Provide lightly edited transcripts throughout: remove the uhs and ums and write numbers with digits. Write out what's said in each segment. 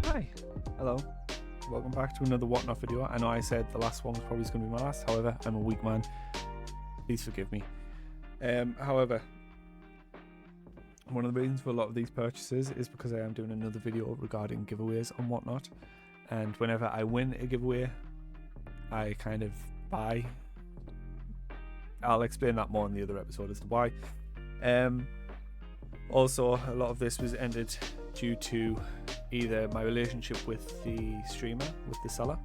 Hi, hello, welcome back to another Whatnot video. I know I said the last one was probably going to be my last, however, I'm a weak man, please forgive me. However, one of the reasons for a lot of these purchases is because I am doing another video regarding giveaways on Whatnot, and whenever I win a giveaway, I kind of buy. I'll explain that more in the other episode as to why. Also, a lot of this was ended due to either my relationship with the streamer, with the seller,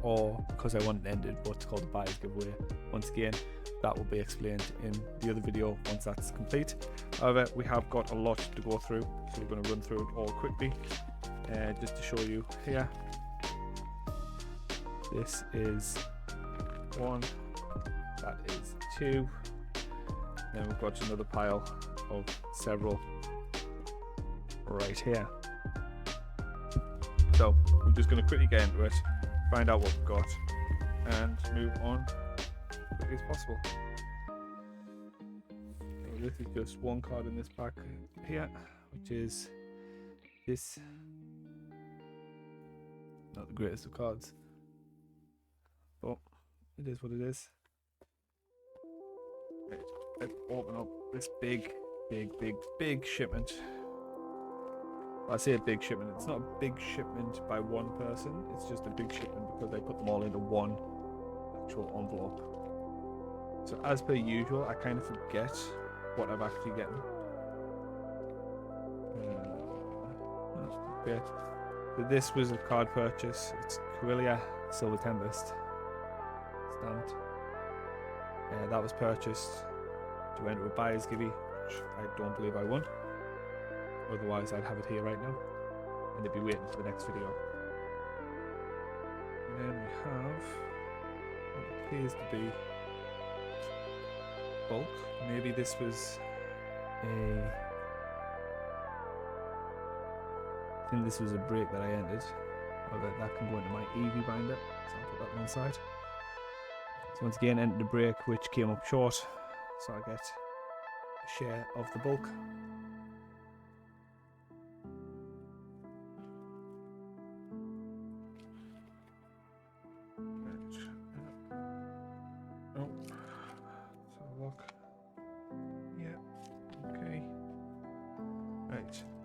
or because I wanted ended what's called a buyer's giveaway. Once again, that will be explained in the other video once that's complete. However, we have got a lot to go through, so we're going to run through it all quickly. Just to show you here, this is one, that is two, then we've got another pile of several right here. So I'm just going to quickly get into it, find out what we've got, and move on as quickly as possible. So this is just one card in this pack here, which is this. Not the greatest of cards, but it is what it is. Right, let's open up this big shipment. I say a big shipment, it's not a big shipment by one person, it's just a big shipment because they put them all into one actual envelope. So as per usual, I kind of forget what I'm actually getting. Okay, so this was a card purchase. It's Corellia Silver Tempest stamped. That was purchased to enter a buyer's giveaway, which I don't believe I won. Otherwise, I'd have it here right now, and they'd be waiting for the next video. And then we have what appears to be bulk. Maybe this was a. I think this was a break that I ended. However, that can go into my Eevee binder, so I'll put that on one side. So once again, entered a break which came up short, so I get a share of the bulk.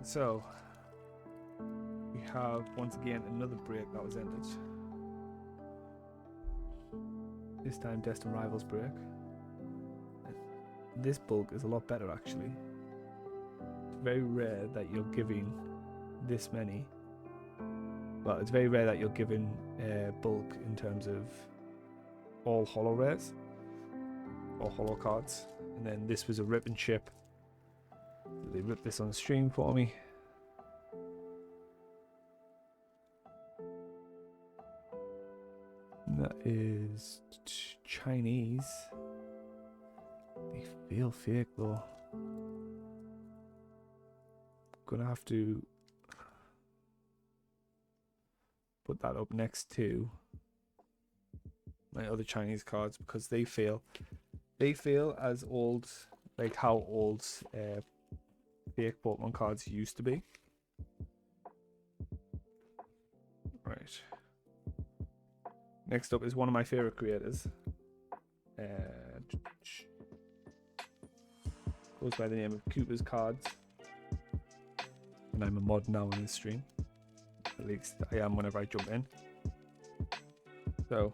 So we have once again another break that was ended. This time Destined Rivals break. This bulk is a lot better actually. It's very rare that you're giving this many. Well, it's very rare that you're giving bulk in terms of all holo rares or holo cards. And then this was a rip and ship. They ripped this on the stream for me. And that is Chinese. They feel fake though. Gonna have to put that up next to my other Chinese cards because they feel as old, like how old fake Pokemon cards used to be. Right. Next up is one of my favorite creators. Goes by the name of Cooper's Cards. And I'm a mod now on this stream. At least I am whenever I jump in. So,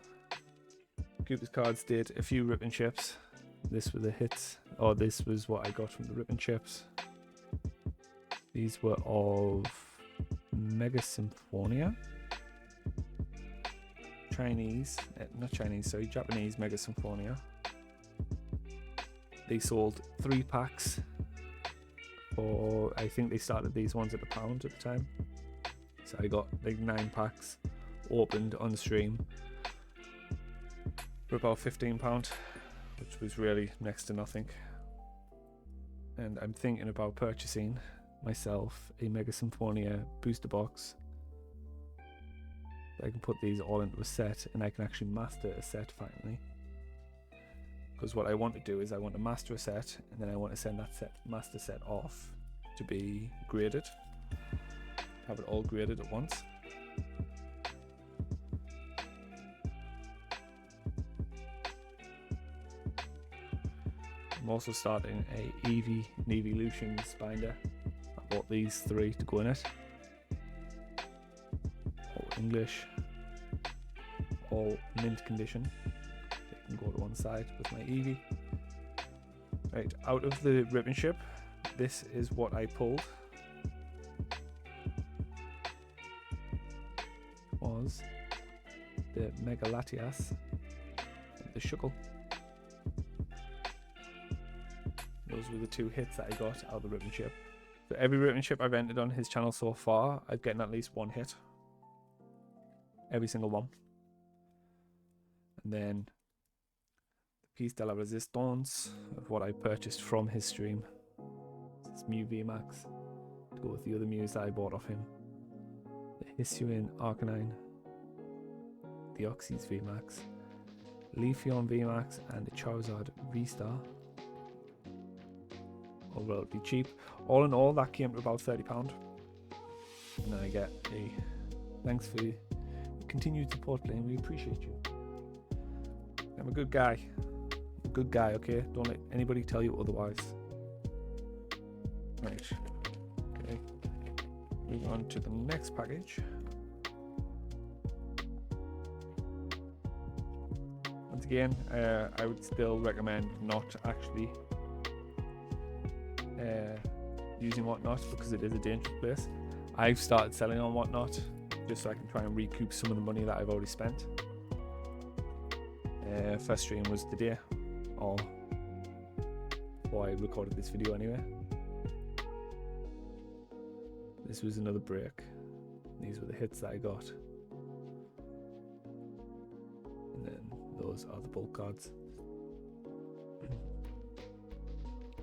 Cooper's Cards did a few rip and chips. This were the hits, or this was what I got from the rip and chips. These were of Mega Symphonia. Japanese Mega Symphonia. They sold 3 packs for, I think they started these ones at £1 at the time. So I got like 9 packs opened on stream for about £15, which was really next to nothing. And I'm thinking about purchasing myself a Mega Symphonia booster box. I can put these all into a set and I can actually master a set finally. Because what I want to do is I want to master a set and then I want to send that master set off to be graded. have it all graded at once. I'm also starting a Eevee and Evolutions binder. I bought these 3 to go in it. All English, all mint condition. They can go to one side with my Eevee. Right, out of the ribbon ship, this is what I pulled. Was the Mega Latias and the Shuckle. Those were the 2 hits that I got out of the ribbon ship. So every ribbon ship I've entered on his channel so far, I've gotten at least 1 hit. Every single one. And then the piece de la resistance of what I purchased from his stream. This Mew VMAX to go with the other Mews that I bought off him. The Hisuian Arcanine, the Oxys VMAX, Leafeon VMAX, and the Charizard V-Star. All relatively cheap. All in all, that came to about £30. And then I get a thanks for your continued support, playing. We appreciate you. I'm a good guy. I'm a good guy, okay? Don't let anybody tell you otherwise. Right. Okay. Move on to the next package. Once again, I would still recommend not actually using Whatnot, because it is a dangerous place. I've started selling on Whatnot just so I can try and recoup some of the money that I've already spent. First stream was today, or before I recorded this video anyway. This was another break. These were the hits that I got. And then those are the bulk cards.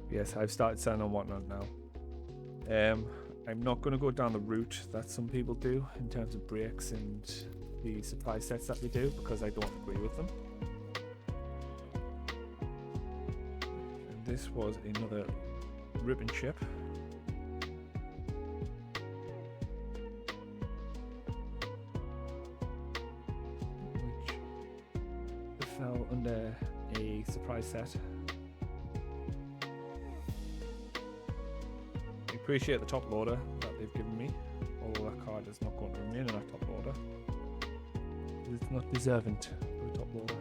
Yes, I've started selling on Whatnot now. I'm not going to go down the route that some people do in terms of breaks and the surprise sets that they do, because I don't agree with them. And this was another ribbon chip. Which fell under a surprise set. Appreciate the top loader that they've given me, although that card is not going to remain in that top loader. It's not deserving of a top loader.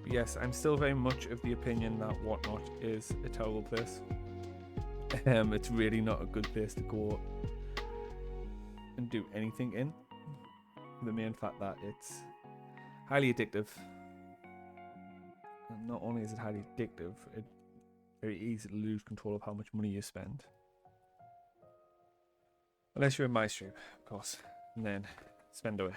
But yes, I'm still very much of the opinion that Whatnot is a terrible place. It's really not a good place to go and do anything in. The main fact that it's highly addictive. And not only is it highly addictive, it's very easy to lose control of how much money you spend. Unless you're in my stream, of course. And then spend away.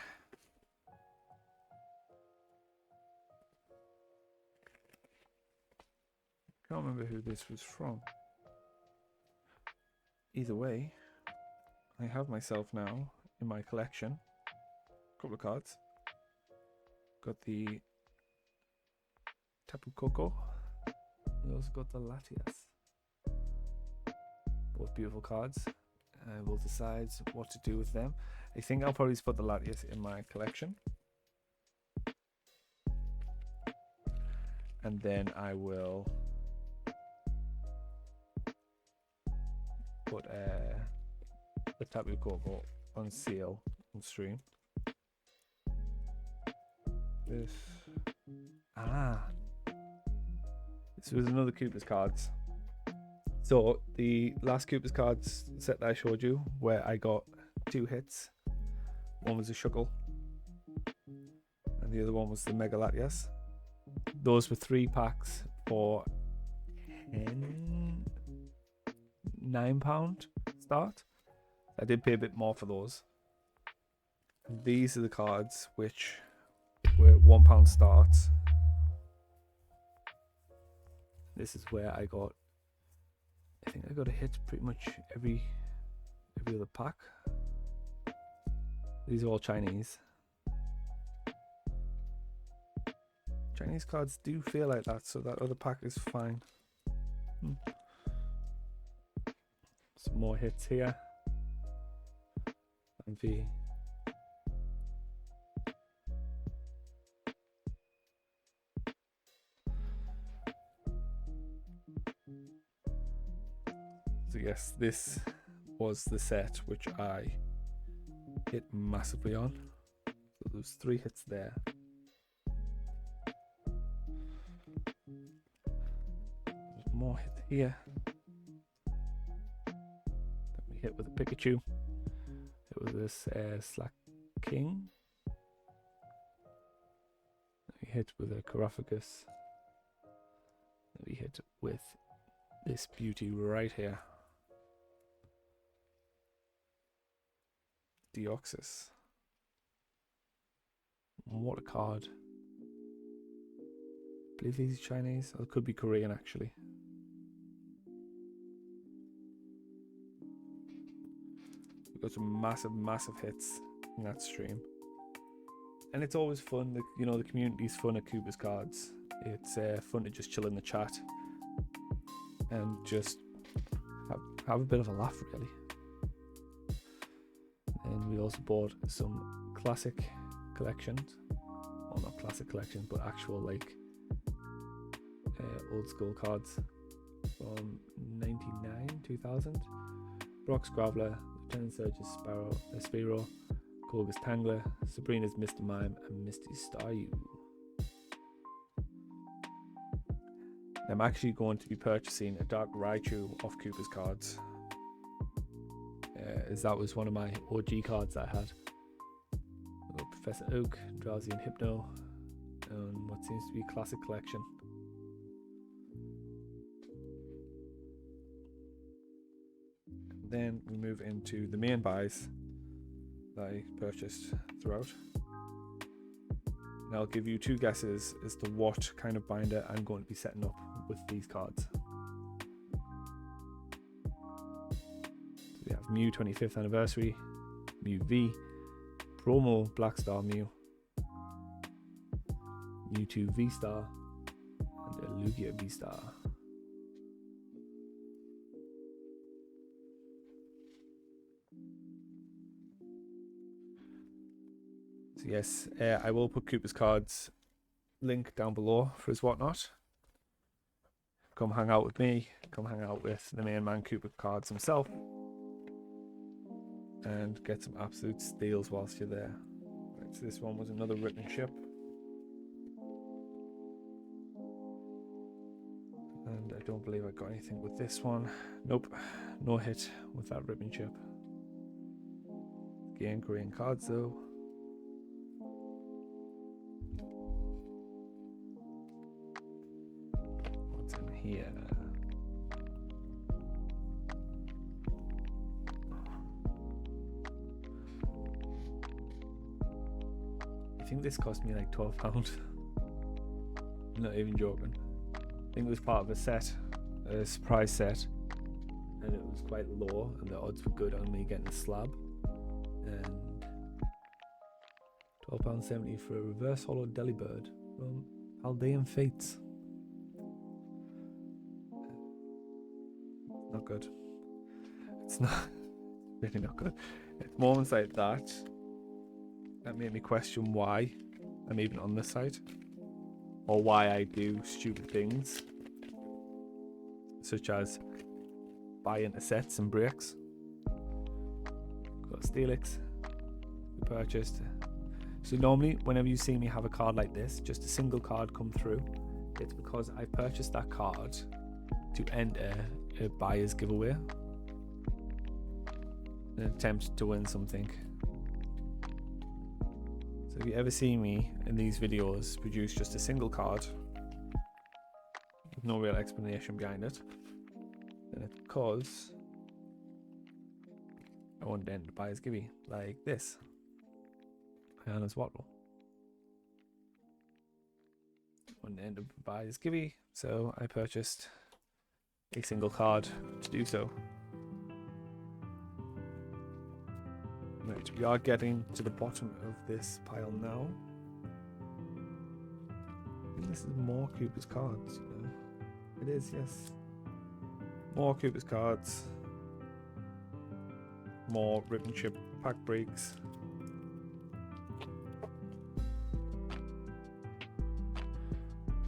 Can't remember who this was from. Either way, I have myself now in my collection a couple of cards. Got the Tapu Koko. We also got the Latias. Both beautiful cards. I will decide what to do with them. I think I'll probably put the Latias in my collection. And then I will put the Tapu Koko on sale on stream. This was another Cooper's cards. So the last Cooper's cards set that I showed you, where I got 2 hits. One was a Shuckle, and the other one was the Mega Latias. Those were 3 packs for £9 start. I did pay a bit more for those. These are the cards which were £1 starts. This is where I think I got a hit pretty much every other pack. These are all Chinese. Chinese cards do feel like that, so that other pack is fine. Some more hits here. And V. So yes, this was the set which I hit massively on. So there's 3 hits there. There's more hits here. Then we hit with a Pikachu. It was this Slack King. We hit with a Caraphagus. We hit with this beauty right here. Deoxys. What a card. I believe he's Chinese, or it could be Korean actually. We've got some massive hits in that stream. And it's always fun, the community's fun at Cooper's Cards. It's fun to just chill in the chat and just have a bit of a laugh, really. And we also bought some classic collections. Well, not classic collections, but actual old school cards from 99, 2000. Brock's Graveler, Lieutenant Surge's Spearow, Korga's Tangler, Sabrina's Mr. Mime, and Misty's Staryu. I'm actually going to be purchasing a Dark Raichu off Cooper's Cards, as that was one of my OG cards I had. I've got Professor Oak, Drowsy and Hypno, and what seems to be a classic collection. Then we move into the main buys that I purchased throughout. And I'll give you 2 guesses as to what kind of binder I'm going to be setting up with these cards. So we have Mew 25th Anniversary, Mew V, Promo Black Star Mew, Mewtwo V Star, and a Lugia V Star. So yes, I will put Cooper's Cards link down below for his whatnot. Come hang out with me, come hang out with the main man Cooper Cards himself, and get some absolute steals whilst you're there. Right, so this one was another ripping ship. And I don't believe I got anything with this one. Nope, no hit with that ripping ship. Again, Korean cards though. What's in here? I think this cost me like £12. I'm not even joking. I think it was part of a set, a surprise set, and it was quite low, and the odds were good on me getting a slab. And £12.70 for a reverse holo Delibird from Paldean Fates. Not good. It's not really not good. It's moments like that made me question why I'm even on this site, or why I do stupid things such as buy into sets and breaks. Got Steelix we purchased. So normally whenever you see me have a card like this, just a single card come through, it's because I purchased that card to enter a buyer's giveaway, an attempt to win something. So if you ever see me in these videos produce just a single card with no real explanation behind it, then it's because I want to end the buyer's giveaway, like this. Iana's Waddle. I want to end the buyer's giveaway, so I purchased a single card to do so. Right, we are getting to the bottom of this pile now. I think this is more Cooper's Cards. No? It is, yes. More Cooper's Cards. more rip and chip pack breaks.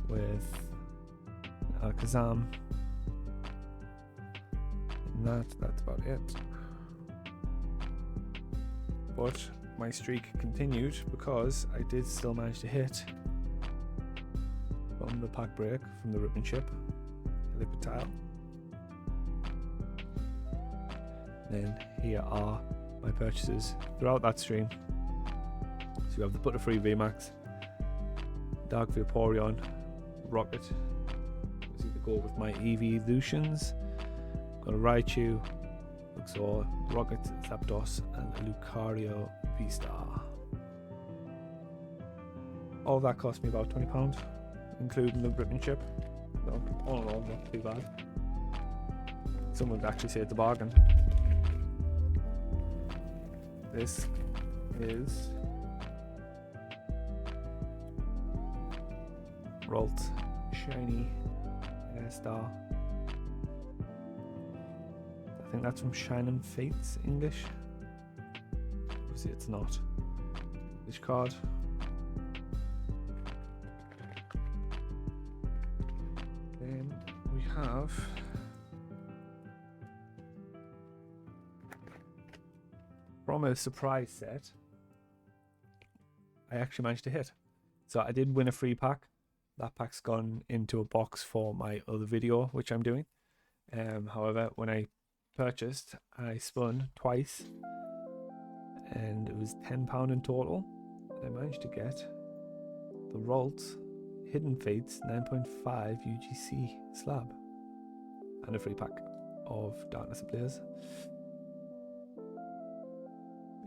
With Alakazam. And that's about it. But my streak continued because I did still manage to hit from the pack break from the rip and chip Lipotile. Then here are my purchases throughout that stream. So you have the Butterfree VMAX, Dark Vaporeon, Rocket. Was either go with my Evolutions. Got a Raichu, Luxor, Rocket, Zapdos, and a Lucario V-Star. All that cost me about £20, including the rip and chip. So all in all, not too bad. Someone would actually say it's a bargain. This is Rolt Shiny Star. I think that's from Shining Fates English. Obviously it's not. English card. Then we have from a surprise set, I actually managed to hit. So I did win a free pack. That pack's gone into a box for my other video, which I'm doing. However, when I purchased, I spun twice, and it was £10 in total. I managed to get the Rolt Hidden Fates 9.5 UGC slab and a free pack of Darkness Ablaze.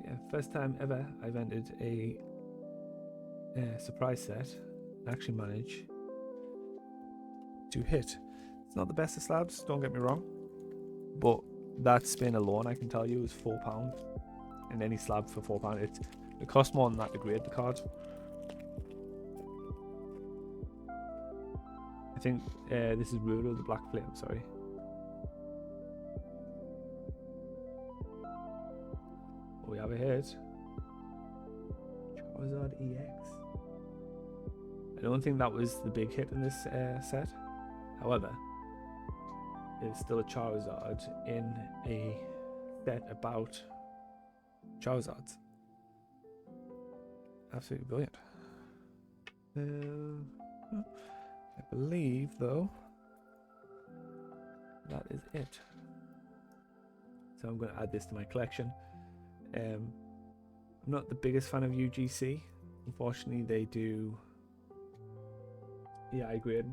Yeah, first time ever I've entered a surprise set and actually managed to hit. It's not the best of slabs, don't get me wrong, but that spin alone I can tell you is £4, and any slab for £4, it costs more than that to grade the card. I think this is Ruler the Black Flame, sorry. We have a hit. Charizard EX. I don't think that was the big hit in this set. However, it's still a Charizard in a set about Charizards. Absolutely brilliant. I believe, though, that is it. So I'm going to add this to my collection. I'm not the biggest fan of UGC. Unfortunately, they do EI grade,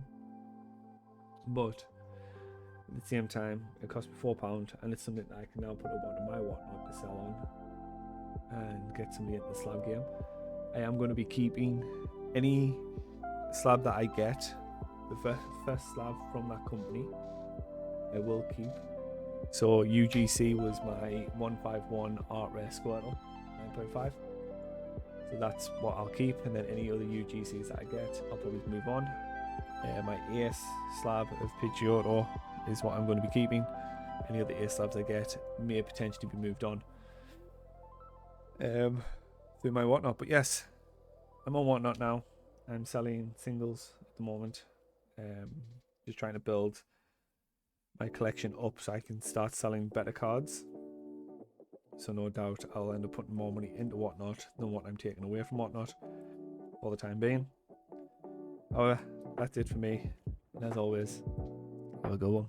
but at the same time, it cost me £4, and it's something that I can now put up onto my whatnot to sell on and get somebody into the slab game. I am going to be keeping any slab that I get, the first slab from that company, I will keep. So UGC was my 151 Art Rare Squirtle 9.5. So that's what I'll keep, and then any other UGCs that I get, I'll probably move on. My Ace slab of Pidgeotto is what I'm going to be keeping. Any other Ace slabs I get may potentially be moved on through my whatnot. But yes, I'm on whatnot now. I'm selling singles at the moment. Just trying to build my collection up so I can start selling better cards. So no doubt I'll end up putting more money into whatnot than what I'm taking away from whatnot for the time being. However, that's it for me. And as always, have a good one.